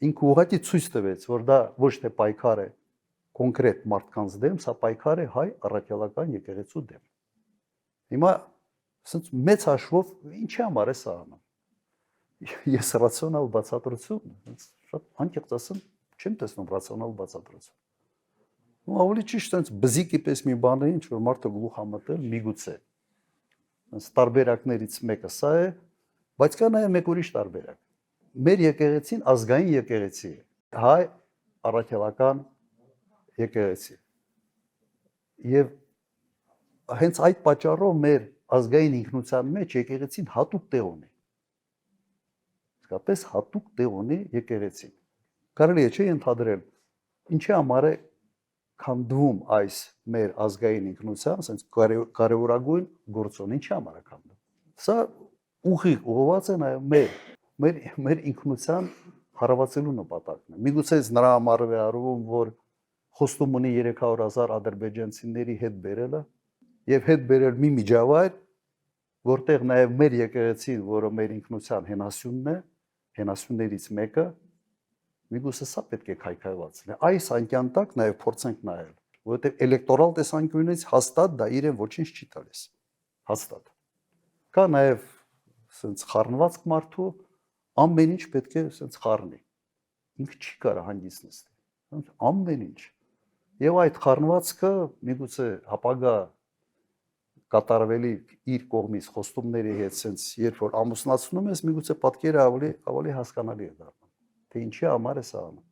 ինքը ուղղակի ցույց տվեց, որ դա ոչ թե պայքար է կոնկրետ մարդկանց դեմ, սա պայքար է հայ առաքելական եկեղեցու դեմ։ Հիմա ասենց մեծ հաշվով ինչի համար է սա անում։ Ես ռացիոնալ բացատրություն, շատ անկեղծ ասեմ, չեմ տեսնում ռացիոնալ բացատրություն։ Ու ավելի ճիշտ այնց բզիկի պես մի բան է, ինչ որ մարդը գլուխ համտել, միգուցե։ Այնց տարբերակներից մեկը սա է, բայց կա նաև մեկ ուրիշ տարբերակ։ Մեր եկեղեցին ազգային եկեղեցի է, հայ առաքելական եկեղեցի։ Եվ հենց այդ պատճառով մեր ազգային ինքնության մեջ եկեղեցին հատուկ տեղ ունի։ Իսկապես հատուկ տեղ ունի եկեղեցին։ Կարելի է չէ ենթադրել, ինչի համար է քանդվում այս մեր ազգային ինքնության, ասենց կարևորագույն գործոն, ինչի համար է քանդվում։ Սա ուղիղ ուղղված է նաև մեր ինքնության հարվածելու նպատակն է։ Միգուցե նրա համար է արվում, որ խոստում ունի 300,000 ադրբեջանցիների հետ բերելը եւ հետ բերել մի միջավայր, որտեղ նաև մեր եկեղեցին, որը մեր ինքնության հենասյունն է, հենասյուններից մեկը, միգուցե սա պետք է քայքայված լինի։ Այս անկյան տակ նաև փորձենք նայել, որովհետև էլեկտորալ տեսանկյունից հաստատ դա իրեն ոչինչ չի տալիս։ Հաստատ։ Կա նաև ասենց խառնված մարդու ամեն ինչ պետք է ասենց խառնի։ Ինքը չի կարող հանգիստ նստի։ Ամեն ինչ։ Եվ այդ խառնվածքը միգուցե հապագա կատարվելի իր կողմից խոստումների հետ sense երբ որ ամուսնացնում ես միգուցե պատկերը ավելի հասկանալի է դառնում թե ինչի համար է սա անում